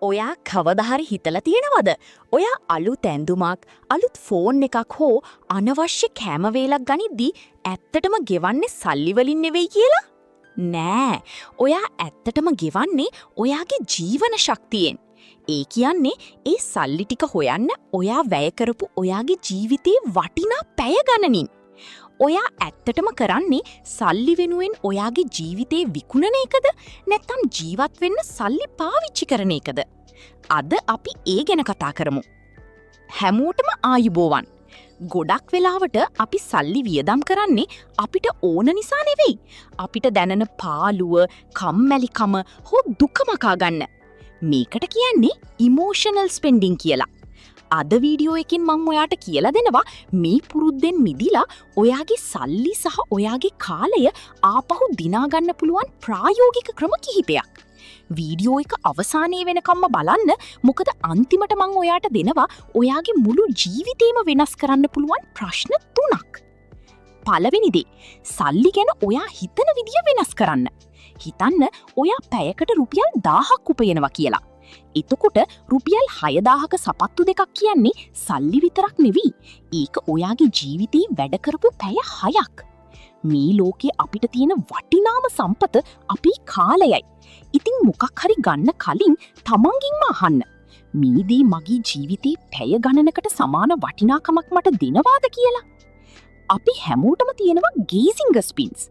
ඔයා කවදාහරි හිතලා තියෙනවද? ඔයා අලුත් ඇඳුමක්, අලුත් ෆෝන් එකක් හෝ අනවශ්‍ය කැම වේලක් ගනිද්දි ඇත්තටම ගෙවන්නේ සල්ලි වලින් නෙවෙයි කියලා? නෑ. ඔයා ඇත්තටම ගෙවන්නේ ඔයාගේ ජීවන ශක්තියෙන්. ඒ කියන්නේ ඒ සල්ලි ටික හොයන්න ඔයා වැය කරපු ඔයාගේ ජීවිතේ වටිනා පැය ගණනින්. ඔයා ඇත්තටම කරන්නේ සල්ලි වෙනුවෙන් ඔයාගේ ජීවිතේ විකුණන එකද නැත්නම් ජීවත් වෙන්න සල්ලි පාවිච්චි කරන එකද? අද අපි ඒ ගැන කතා කරමු. හැමෝටම ආයුබෝවන්. ගොඩක් වෙලාවට අපි සල්ලි වියදම් කරන්නේ අපිට ඕන නිසා නෙවෙයි. අපිට දැනෙන පාළුව, කම්මැලිකම හෝ දුක මකා ගන්න. මේකට කියන්නේ ඉමෝෂනල් ස්පෙන්ඩින් කියලා. අද වීඩියෝ එකකින් මම ඔයාට කියලා දෙනවා මේ පුරුද්දෙන් මිදිලා ඔයාගේ සල්ලි සහ ඔයාගේ කාලය ආපහු දිනා ගන්න පුළුවන් ප්‍රායෝගික ක්‍රම කිහිපයක්. වීඩියෝ එක අවසානයේ වෙනකම්ම බලන්න, මොකද අන්තිමට මම ඔයාට දෙනවා ඔයාගේ මුළු ජීවිතේම වෙනස් කරන්න පුළුවන් ප්‍රශ්න 3ක්. පළවෙනි දේ, සල්ලි ගැන ඔයා හිතන විදිය වෙනස් කරන්න. හිතන්න ඔයා පැයකට රුපියල් 1000ක් උපයනවා කියලා. එතකොට රුපියල් 6000ක සපත්තු දෙකක් කියන්නේ සල්ලි විතරක් නෙවෙයි. ඒක ඔයාගේ ජීවිතේ වැඩ කරපු පැය 6ක්. මේ ලෝකේ අපිට තියෙන වටිනාම සම්පත අපේ කාලයයි. ඉතින් මොකක් හරි ගන්න කලින් තමන්ගින්ම අහන්න. මේ දේ මගේ ජීවිතේ පැය ගණනකට සමාන වටිනාකමක් මට දෙනවාද කියලා? අපි හැමෝටම තියෙනවා ගේසිංග ස්පින්ස්.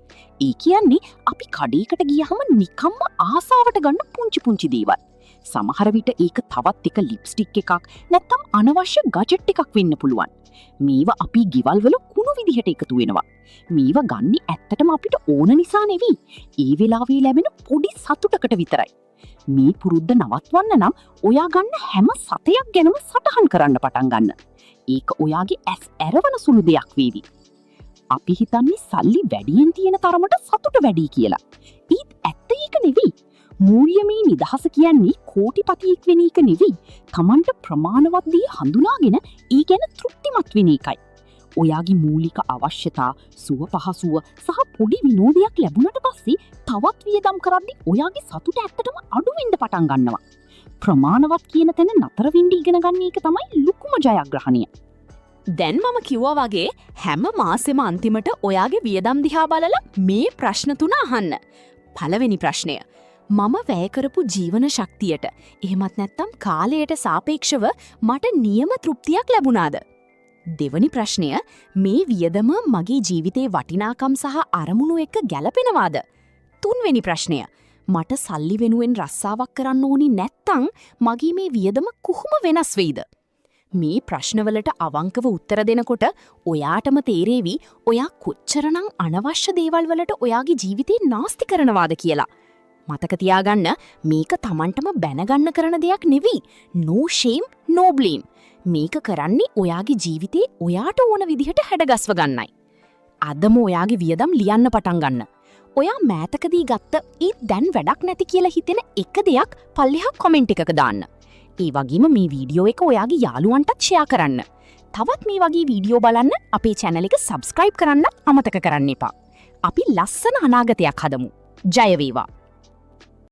ඒ කියන්නේ අපි කඩේකට ගියහම නිකම්ම ආසාවට ගන්න පුංචි දේවල්. සමහර විට ඒක තවත් එක ලිප්ස්ටික් එකක් නැත්නම් අනවශ්‍ය ගජට් එකක් වෙන්න පුළුවන්. මේවා අපි ගෙවල් වල කුණු විදිහට එකතු වෙනවා. මේවා ගන්න ඇත්තටම අපිට ඕන නිසා නෙවෙයි. ඒ වෙලාවේ ලැබෙන පොඩි සතුටකට විතරයි. මේ පුරුද්ද නවත්වන්න නම් ඔයා ගන්න හැම සතයක් ගැනම සටහන් කරන්න පටන් ගන්න. ඒක ඔයාගේ ඇස් ඇරවන සුළු දෙයක් වේවි. අපි හිතන්නේ සල්ලි වැඩියෙන් තියෙන තරමට සතුට වැඩි කියලා. ඒත් ඇත්ත ඒක නෙවෙයි. මූල්‍යමය නිදහස කියන්නේ කෝටිපතියෙක් වෙන එක නෙවෙයි. තමන්ට ප්‍රමාණවත් දේ හඳුනාගෙන ඒ ගැන තෘප්තිමත් වෙන එකයි. ඔයාගේ මූලික අවශ්‍යතා, සුව පහසුව සහ පොඩි විනෝදයක් ලැබුණට පස්සේ තවත් වියදම් කරද්දී ඔයාගේ සතුට ඇත්තටම අඩු වෙන්න පටන් ගන්නවා. ප්‍රමාණවත් කියන තැන නතර වෙන්න ඉගෙන ගන්න එක තමයි ලොකුම ජයග්‍රහණය. දැන් මම කිව්වා වගේ හැම මාසෙම අන්තිමට ඔයාගේ වියදම් දිහා බලලා මේ ප්‍රශ්න 3 අහන්න. පළවෙනි ප්‍රශ්නය, මම වැය කරපු ජීවන ශක්තියට එහෙමත් නැත්නම් කාලයට සාපේක්ෂව මට නියම තෘප්තියක් ලැබුණාද? දෙවනි ප්‍රශ්නය, මේ වියදම මගේ ජීවිතේ වටිනාකම් සහ අරමුණු එක්ක ගැලපෙනවාද? තුන්වෙනි ප්‍රශ්නය, මට සල්ලි වෙනුවෙන් රස්සාවක් කරන්න ඕනි නැත්නම් මගේ මේ වියදම කොහොම වෙනස් වෙයිද? මේ ප්‍රශ්නවලට අවංකව උත්තර දෙනකොට ඔයාටම තේරෙවි ඔයා කොච්චරනම් අනවශ්‍ය දේවල් වලට ඔයාගේ ජීවිතේ නාස්ති කරනවාද කියලා. මතක තියාගන්න, මේක තමන්ටම බැනගන්න කරන දෙයක් නෙවෙයි. No shame, no blame. මේක කරන්නේ ඔයාගේ ජීවිතේ ඔයාට ඕන විදිහට හැඩගස්ව ගන්නයි. අදම ඔයාගේ වියදම් ලියන්න පටන් ගන්න. ඔයා මෑතකදී ගත්ත ඒ දැන් වැඩක් නැති කියලා හිතෙන එක දෙයක් පල්ලෙහා කමෙන්ට් එකක දාන්න. ඒ වගේම මේ වීඩියෝ එක ඔයාගේ යාළුවන්ටත් ෂෙයා කරන්න. තවත් මේ වගේ වීඩියෝ බලන්න අපේ channel එක subscribe කරන්න අමතක කරන්න එපා. අපි ලස්සන අනාගතයක් හදමු. ජය වේවා.